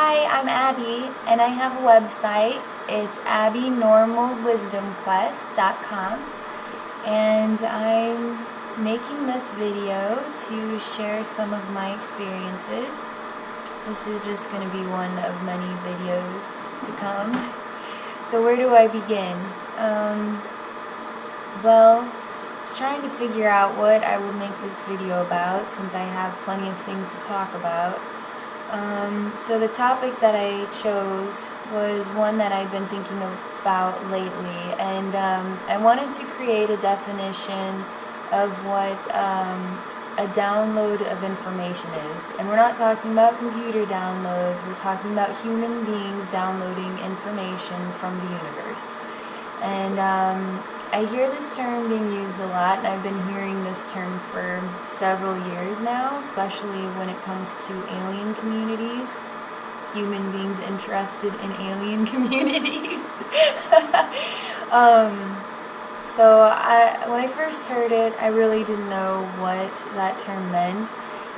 Hi, I'm Abby, and I have a website. It's abbynormalswisdomquest.com, and I'm making this video to share some of my experiences. This is just going to be one of many videos to come. So where do I begin? Well, I was trying to figure out what I would make this video about, since I have plenty of things to talk about. So the topic that I chose was one that I've been thinking about lately, and I wanted to create a definition of what a download of information is. And we're not talking about computer downloads, we're talking about human beings downloading information from the universe. And I hear this term being used a lot, and I've been hearing this term for several years now, especially when it comes to alien communities, human beings interested in alien communities. So when I first heard it, I really didn't know what that term meant,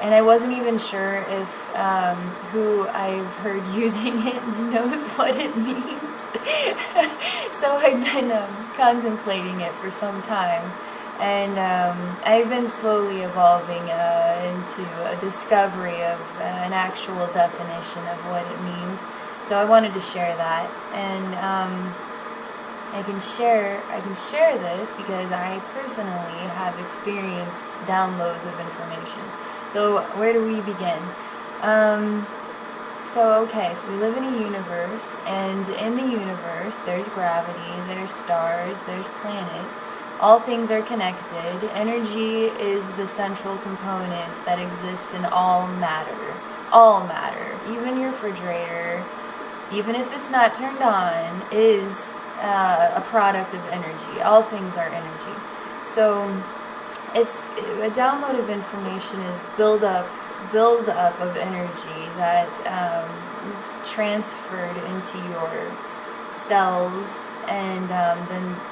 and I wasn't even sure if who I've heard using it knows what it means. So I've been contemplating it for some time, and I've been slowly evolving into a discovery of an actual definition of what it means. So I wanted to share that, and I can share this because I personally have experienced downloads of information. So where do we begin? So we live in a universe, and in the universe there's gravity, there's stars, there's planets. All things are connected. Energy is the central component that exists in all matter. All matter. Even your refrigerator, even if it's not turned on, is a product of energy. All things are energy. So if a download of information is build up of energy that is transferred into your cells, and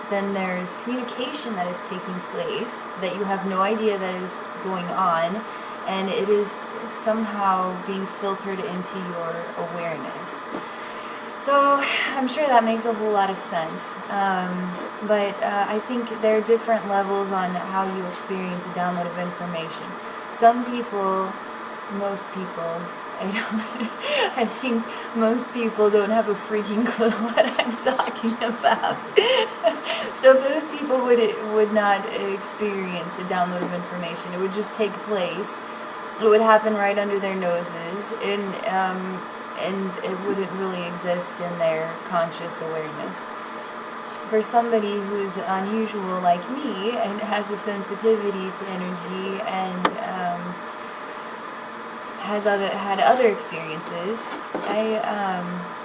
then there's communication that is taking place that you have no idea that is going on, and it is somehow being filtered into your awareness. So I'm sure that makes a whole lot of sense, but I think there are different levels on how you experience a download of information. Some people, most people, I think most people don't have a freaking clue what I'm talking about. So those people would not experience a download of information. It would just take place. It would happen right under their noses, and it wouldn't really exist in their conscious awareness. For somebody who's unusual like me and has a sensitivity to energy and had other experiences,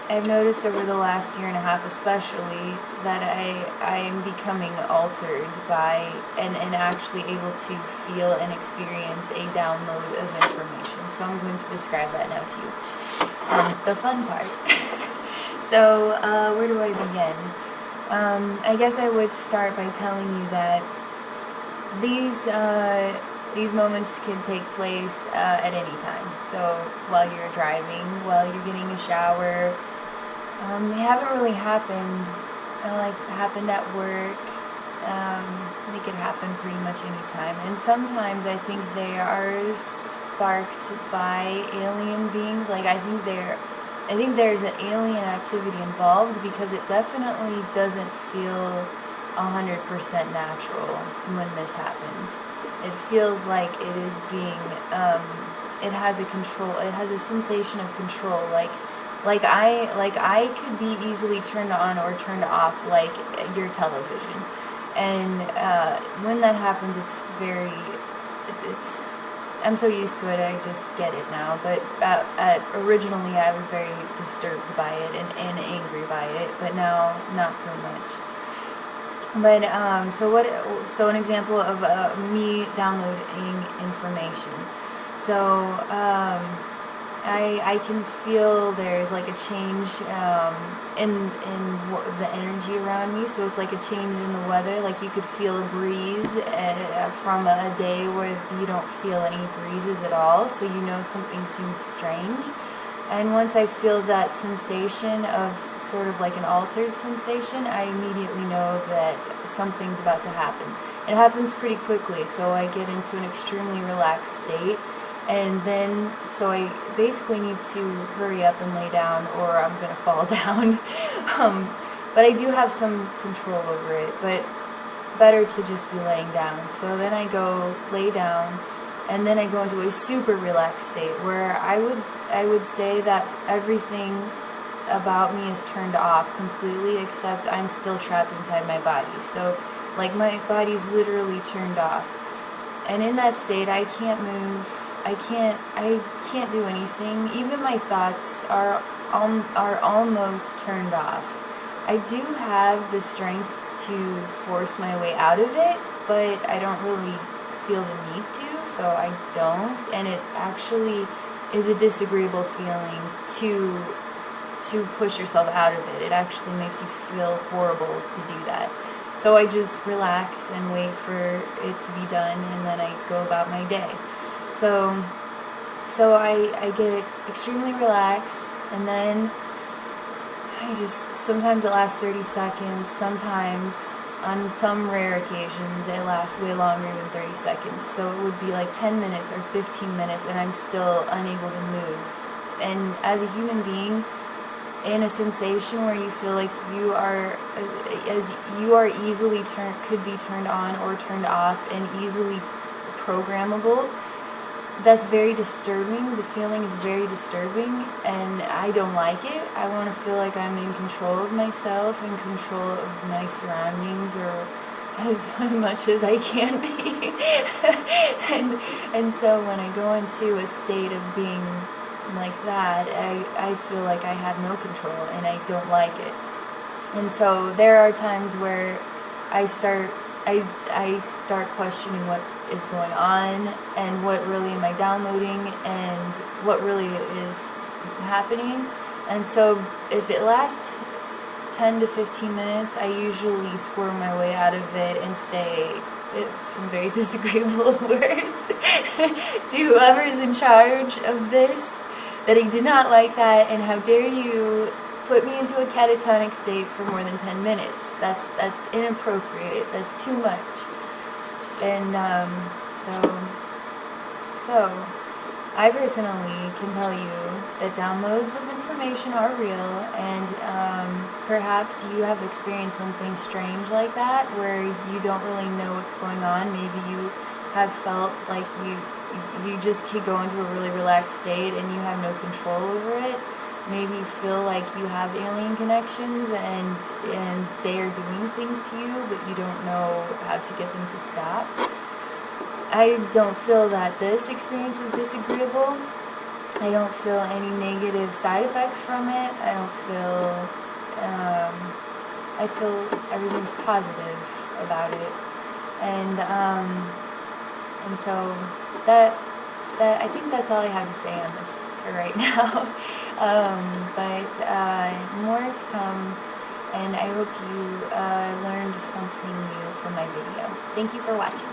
I've noticed over the last year and a half especially that I am becoming altered by and actually able to feel and experience a download of information. So I'm going to describe that now to you. The fun part. So where do I begin? I guess I would start by telling you that these moments can take place at any time. So while you're driving, while you're getting a shower, they haven't really happened. Happened at work. They could happen pretty much any time. And sometimes I think they are sparked by alien beings. I think there's an alien activity involved, because it definitely doesn't feel 100% natural when this happens. It feels like it is being, it has a sensation of control, like I could be easily turned on or turned off, like your television. And when that happens, I'm so used to it, I just get it now. But originally I was very disturbed by it and angry by it, but now not so much. But so an example of me downloading information. So I can feel there's like a change in the energy around me. So it's like a change in the weather. Like you could feel a breeze from a day where you don't feel any breezes at all. So you know something seems strange. And once I feel that sensation of sort of like an altered sensation, I immediately know that something's about to happen. It happens pretty quickly, so I get into an extremely relaxed state. And then, so I basically need to hurry up and lay down or I'm going to fall down. But I do have some control over it, but better to just be laying down. So then I go lay down, and then I go into a super relaxed state where I would say that everything about me is turned off completely, except I'm still trapped inside my body. So like my body's literally turned off. And in that state I can't move, I can't do anything. Even my thoughts are almost turned off. I do have the strength to force my way out of it, but I don't really feel the need to, so I don't. And it actually is a disagreeable feeling to push yourself out of it. It actually makes you feel horrible to do that. So I just relax and wait for it to be done, and then I go about my day. So I get extremely relaxed, and then sometimes it lasts 30 seconds, sometimes on some rare occasions it lasts way longer than 30 seconds. So it would be like 10 minutes or 15 minutes and I'm still unable to move. And as a human being, in a sensation where you feel like you are easily could be turned on or turned off and easily programmable, that's very disturbing. The feeling is very disturbing, and I don't like it. I want to feel like I'm in control of myself, in control of my surroundings, or as much as I can be. and so when I go into a state of being like that, I feel like I have no control, and I don't like it. And so there are times where I start questioning what is going on and what really am I downloading and what really is happening. And so if it lasts 10 to 15 minutes, I usually squirm my way out of it and say some very disagreeable words to whoever is in charge of this, that I did not like that, and how dare you put me into a catatonic state for more than 10 minutes. That's inappropriate. That's too much. And so I personally can tell you that downloads of information are real, and perhaps you have experienced something strange like that where you don't really know what's going on. Maybe you have felt like you just could go into a really relaxed state and you have no control over it. Maybe you feel like you have alien connections and they are doing things to you, but you don't know how to get them to stop. I don't feel that this experience is disagreeable. I don't feel any negative side effects from it. I don't feel, I feel everything's positive about it. And so that I think that's all I have to say on this for right now. But more to come, and I hope you learned something new from my video. Thank you for watching.